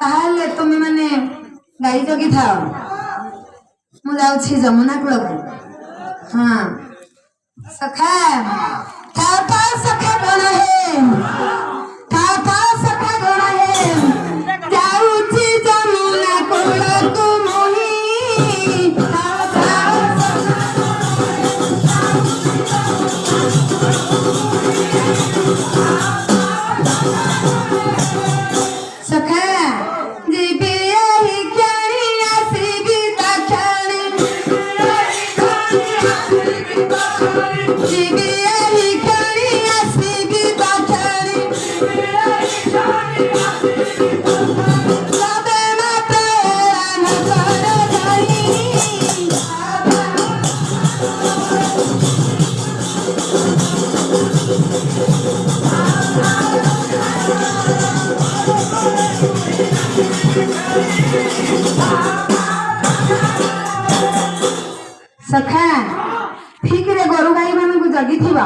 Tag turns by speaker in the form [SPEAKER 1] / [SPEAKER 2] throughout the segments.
[SPEAKER 1] ताहले तुम्हें माने गाई जगी थाओ मु जाउछि जमुना कूल को हाँ सखा था सखा गण है था सखा गण है जाउछि जमुना कूल को मोही सखा सखा ठीक रे गोरु गाई मान को जगी थिबा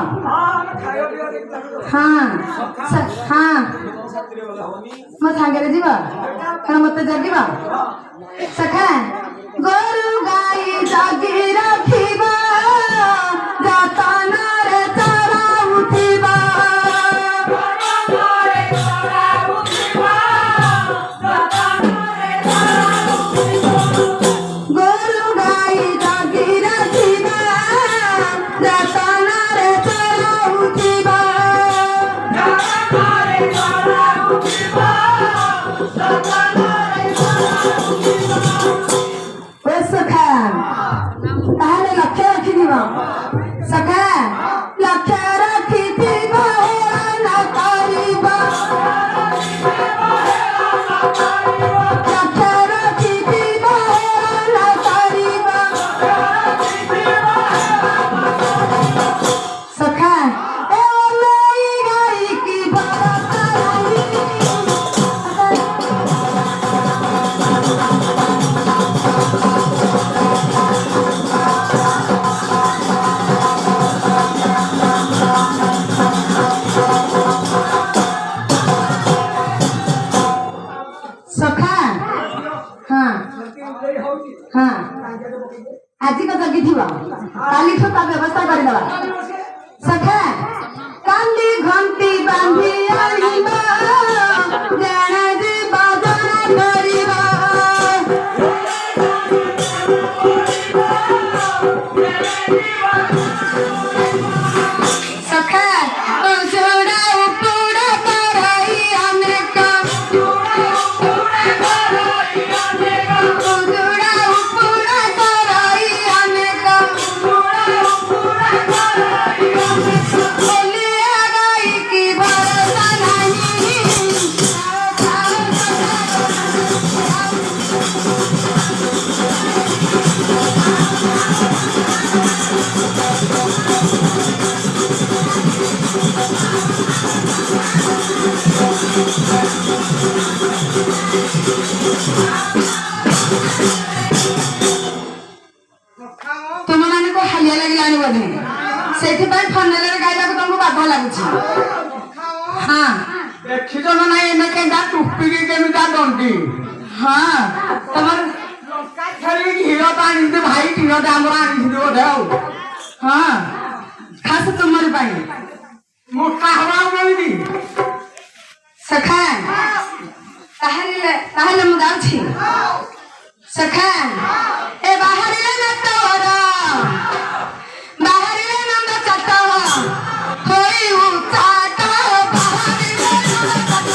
[SPEAKER 1] हाँ हाँ मो सांगे जीवा कण मते जगिबा सखा गोरु गाई जगी रखिबा जातना रे तारा उठिबा सखा लक्ष्य रखी थी न करीबा लक्ष्य रखी थी न करीबा सखा ए लई गाई की हाँ आज को जगी थी काली ठोका व्यवस्था करदवा सखा काली घंटी बांधी आइबा जाना जी बाजना करिबा सखा जोड़ा उपुड़ा कराई अनेका तुम मान को हालिया लगे बोधे से फनेल गाइबा तुमको बाध लगुच हाँ देखी तो ना एने टुपी केमिता दंडी हाँ तुम क्षीर तो आनी भाई क्षीर आम आनी बोधे हाँ खास तुमरी मोटा हवा सखा ताहले मु जाउछि सखा ए बाहरिले न तोर बाहरिले नंद चट होई उचाट बाहरिले नंद चट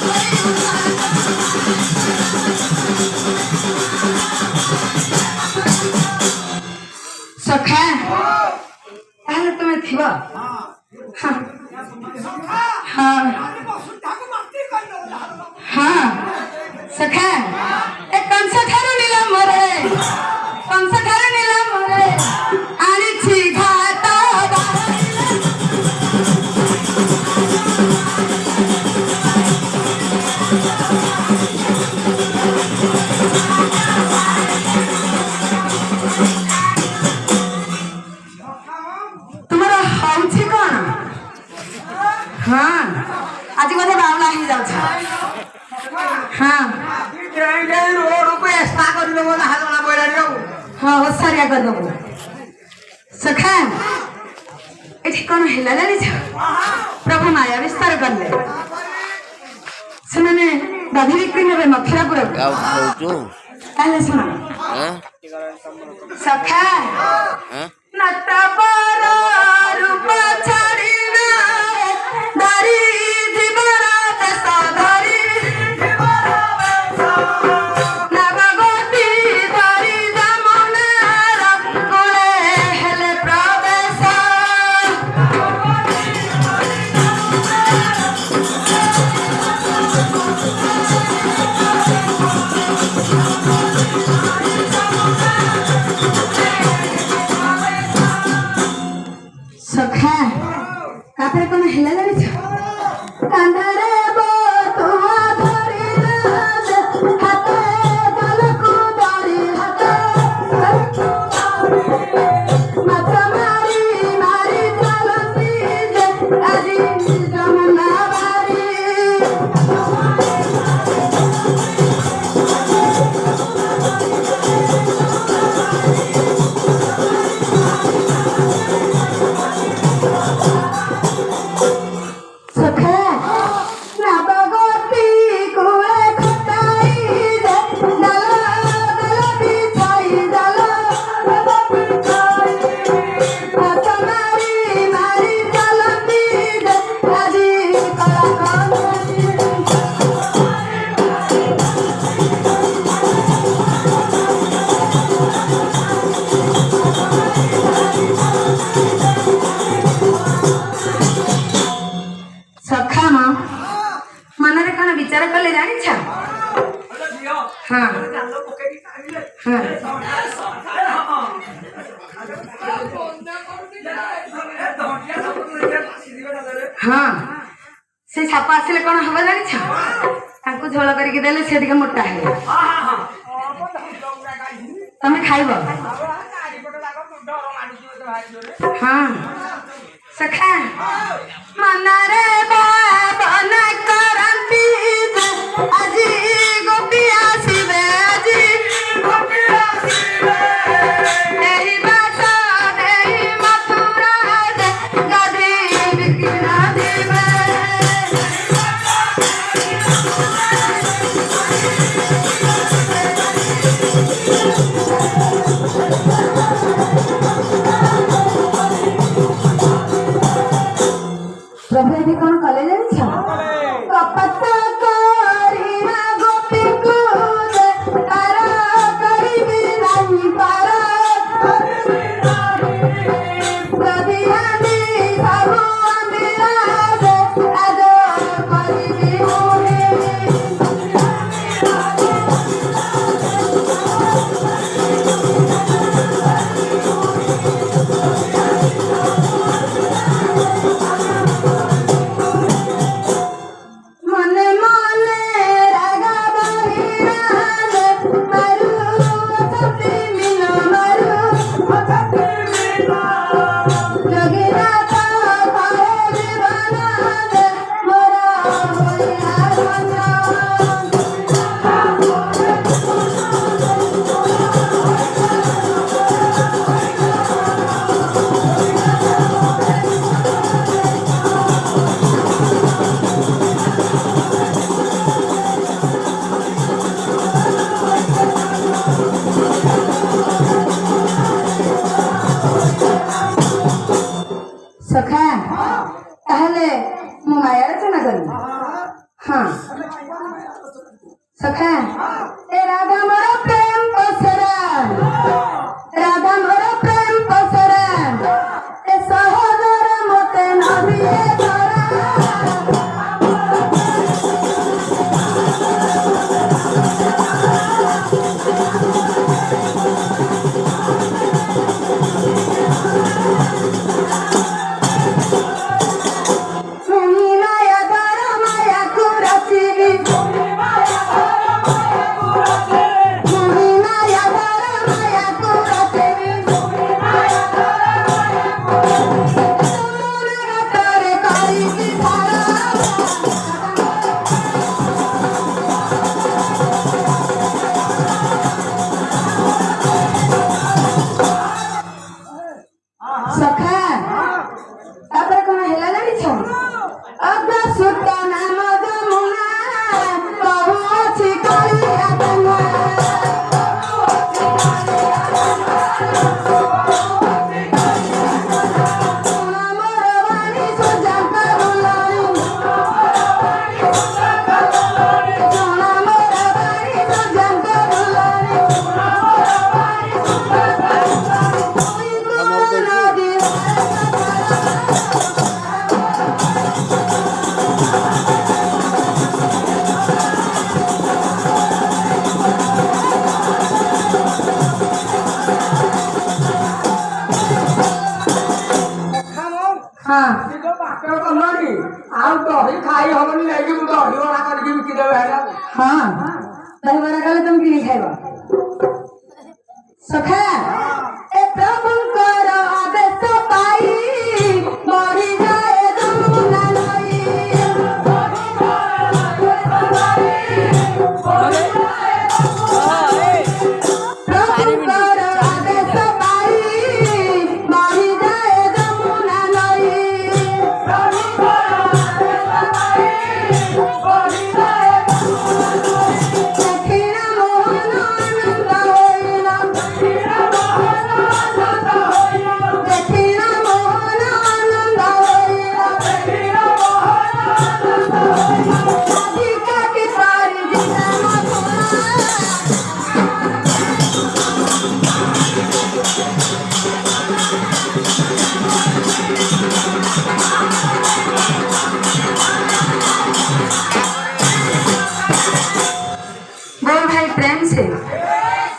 [SPEAKER 1] होई उचाट सखा ताहले तुमे थिबा हाँ हाँ हाँ सखा ए कंस थारू नीला मोरे कंस थारू नीला मोरे आनी छी घाट तुम्हारा हौछि कोन हाँ आज बोले बावला ही जाउछ हाँ
[SPEAKER 2] रोड को ऐसा कर दो ना हाथ ना बोला जाओ
[SPEAKER 1] हाँ ओसारिया कर दो सखा एठी कौन हेला जानी छ प्रभु माया विस्तार करले सुनने दादी बिक्री ने मथुरापुर
[SPEAKER 3] गाँव खाऊ
[SPEAKER 1] ताले सुन सखा नटा पर रूप छाड़ी ना दारी जीवरा दसा दारी नवगोती दारी जमुना रकुले हेले प्रवेश सखा कापरे कोन हेला जानी छ कांदारे बो तुआ धरी राज हाथे गलकु धरी हाथे माथ मारी मारी चलती जे आजी जमुना बारी सखा नवगोती कुए खटाई दे दल दल बिछाई दल दल बिछाई हाथ मारी मारी चलती दे आजी कला कांदी सखा मां मनरे कौन विचार कले जानी छ हाँ हाँ हाँ से छापा आसिले कौन हवा जानी छ तांको झोल करके देले से अधिक मोटा है तमे खाइबो हाँ सखा मनरे बाबन करंती आजी गोपी आसीबे आजी गोपी आसीबे एही बात देही मथुरा दे गाधी बिकिना देबे प्रभु यदि कौन कले जानी छ कपट करी ना गोपी को दे तारा करी भी नहीं पारा कभी आंधी सब अंधेरा दे आजो करी भी होगी मने मने रागा बहिरा दे मारू सती मिलो मारू सती मिलो जोगिरा तो करे जीवन दे मोरा होइया मना सखा ताहले मो माया रचना करी हाँ सखा ए राधा मोर प्रेम पसरा राधा मोर प्रेम पसरा ए सहोदर मते नदिए धरा माया कुरसी माया दहीबड़ा गले तुम की खाइबा सखा ए प्रभुंकर आदेश पाई मरि जाए जमुना नई प्रभुंकर आदेश पाई मरि जाए जमुना नई दक्षिणा मोहन आनंद होइला दक्षिणा मोहन आनंद होइला अधिका की सारी जिंदा मथुरा बोल भाई प्रेम से